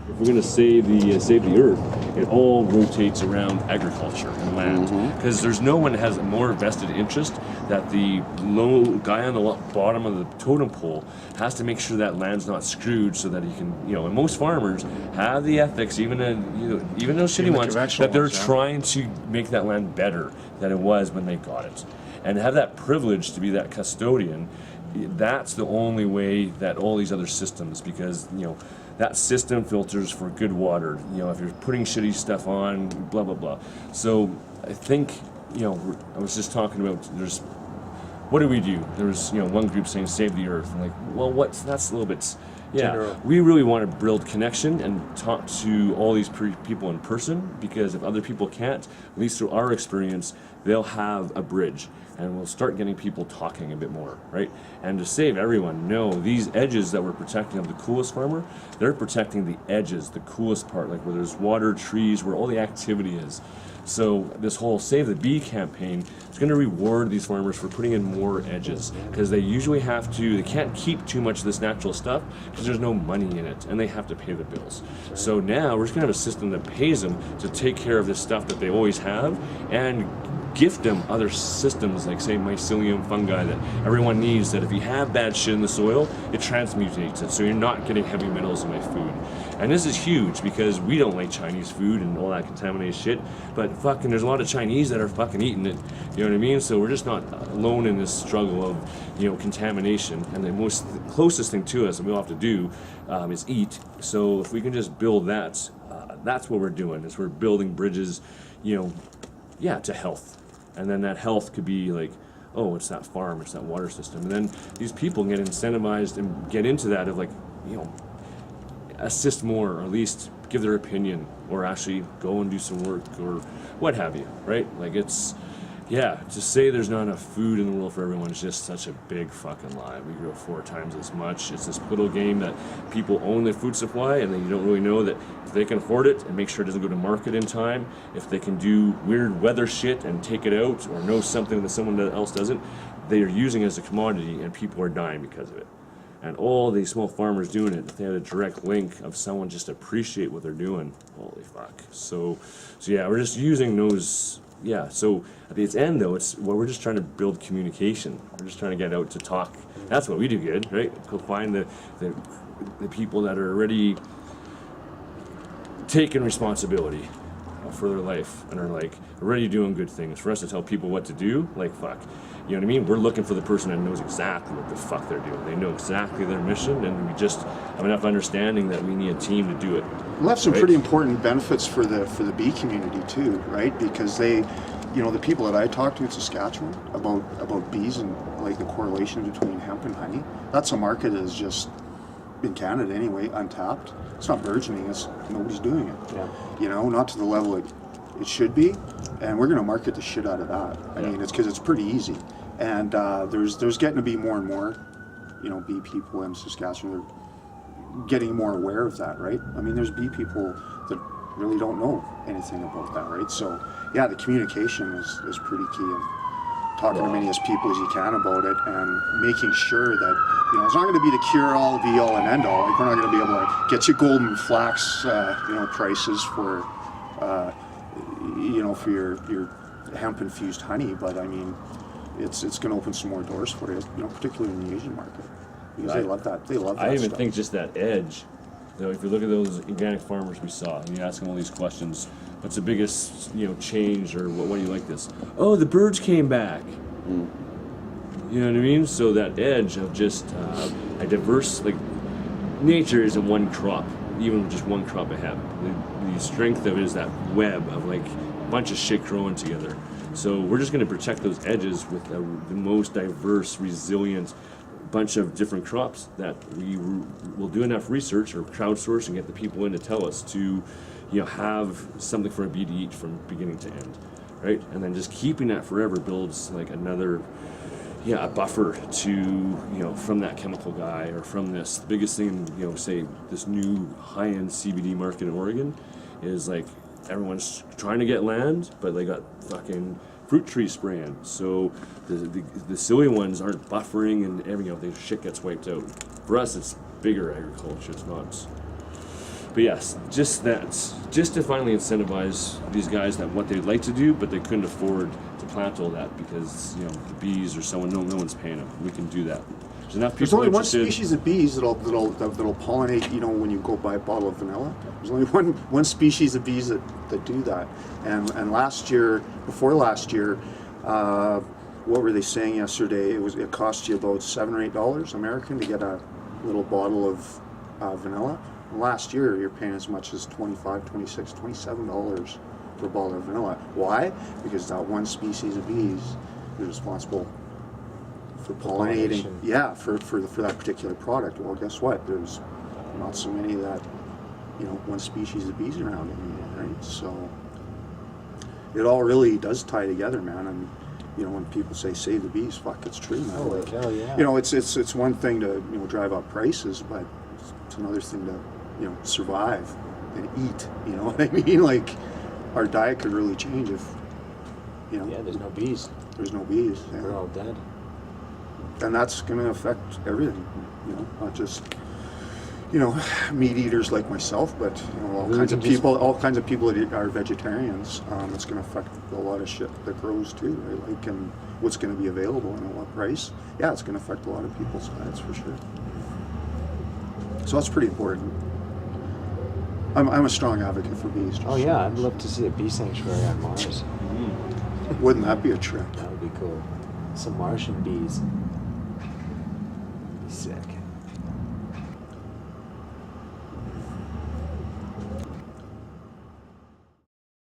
if we're going to save the earth, it all rotates around agriculture and land. Because there's no one that has a more vested interest that the low guy on the bottom of the totem pole has to make sure that land's not screwed, so that he can, and most farmers have the ethics, even those shitty ones, that they're trying to make that land better than it was when they got it, and have that privilege to be that custodian. That's the only way that all these other systems, because that system filters for good water. If you're putting shitty stuff on, blah blah blah. So I think I was just talking about what do we do? There's one group saying save the earth. I'm like, well, that's a little bit. Yeah, general. We really want to build connection and talk to all these people in person, because if other people can't, at least through our experience, they'll have a bridge, and we'll start getting people talking a bit more, right? And to save everyone, no, these edges that we're protecting of the coolest farmer, they're protecting the edges, the coolest part, like where there's water, trees, where all the activity is. So this whole Save the Bee campaign is going to reward these farmers for putting in more edges, because they usually they can't keep too much of this natural stuff because there's no money in it, and they have to pay the bills. So now we're just going to have a system that pays them to take care of this stuff that they always have, and gift them other systems like, say, mycelium fungi that everyone needs, that if you have bad shit in the soil, it transmutates it, so you're not getting heavy metals in my food. And this is huge, because we don't like Chinese food and all that contaminated shit, but fucking there's a lot of Chinese that are fucking eating it, you know what I mean? So we're just not alone in this struggle of contamination, and the closest thing to us that we all have to do is eat. So if we can just build that, that's what we're doing, is we're building bridges, to health. And then that health could be like, oh, it's that farm, it's that water system. And then these people get incentivized and get into that of like, assist more, or at least give their opinion, or actually go and do some work, or what have you, right? Like to say there's not enough food in the world for everyone is just such a big fucking lie. We grow 4 times as much. It's this little game that people own the food supply, and then you don't really know that if they can afford it and make sure it doesn't go to market in time, if they can do weird weather shit and take it out, or know something that someone else doesn't, they are using it as a commodity, and people are dying because of it. And all these small farmers doing it, if they had a direct link of someone just appreciate what they're doing, holy fuck. So yeah, we're just using those. Yeah, so at its end though, we're just trying to build communication. We're just trying to get out to talk. That's what we do good, right? Go find the people that are already taking responsibility for their life and are like already doing good things. For us to tell people what to do, like fuck. You know what I mean? We're looking for the person that knows exactly what the fuck they're doing. They know exactly their mission, and we just have enough understanding that we need a team to do it. We'll have some pretty important benefits for the bee community too, right? Because they, the people that I talk to in Saskatchewan about bees and like the correlation between hemp and honey, that's a market that is just, in Canada anyway, untapped. It's not burgeoning, nobody's doing it. Yeah. Not to the level it should be, and we're going to market the shit out of that. I mean, it's because it's pretty easy, and there's getting to be more and more, bee people in Saskatchewan. They're getting more aware of that, right? I mean, there's bee people that really don't know anything about that, right? So yeah, the communication is pretty key, and talking to many as people as you can about it, and making sure that it's not going to be the cure-all, be-all, and end-all. Like, we're not going to be able to get you golden flax, prices for. For your hemp-infused honey, but I mean, it's going to open some more doors for you, particularly in the Asian market, because they love that. They love that. I even stuff. think just that edge. If you look at those organic farmers we saw, and you ask them all these questions, what's the biggest change, or what do you like this? Oh, the birds came back. You know what I mean? So that edge of just a diverse, like, nature isn't one crop. Even just one crop of hemp. The strength of it is that web of like a bunch of shit growing together. So we're just going to protect those edges with the most diverse, resilient bunch of different crops that we will do enough research or crowdsource and get the people in to tell us to, have something for a bee to eat from beginning to end, right? And then just keeping that forever builds like another. A buffer to, from that chemical guy, or from this. The biggest thing, say this new high-end CBD market in Oregon is like everyone's trying to get land, but they got fucking fruit tree spraying. So the silly ones aren't buffering, and the shit gets wiped out. For us, it's bigger agriculture. It's not. But yes, just to finally incentivize these guys that what they'd like to do, but they couldn't afford to plant all that because the bees or someone, no one's paying them. We can do that. There's enough There's people only one interested. species of bees that'll pollinate. When you go buy a bottle of vanilla, there's only one species of bees that do that. And before last year, what were they saying yesterday? It cost you about $7 or $8 American to get a little bottle of vanilla. Last year, you're paying as much as $25, $26, $27 for a bottle of vanilla. Why? Because that one species of bees is responsible for pollinating. Yeah, for that particular product. Well, guess what? There's not so many of that, one species of bees around anymore, right? So it all really does tie together, man. And when people say save the bees, fuck, it's true, man. Oh, like hell yeah. It's one thing to drive up prices, but it's another thing to survive and eat. You know what I mean? Like, our diet could really change if Yeah, there's no bees. there's no bees. Yeah. We're all dead. And that's going to affect everything. Not just meat eaters like myself, but all We kinds of can just- people. All kinds of people that are vegetarians. It's going to affect a lot of shit that grows too, right? Like, and what's going to be available and at what price. Yeah, it's going to affect a lot of people's diets for sure. So that's pretty important. I'm a strong advocate for bees. Oh yeah, I'd love to see a bee sanctuary on Mars. Wouldn't that be a trip? That would be cool. Some Martian bees. Sick.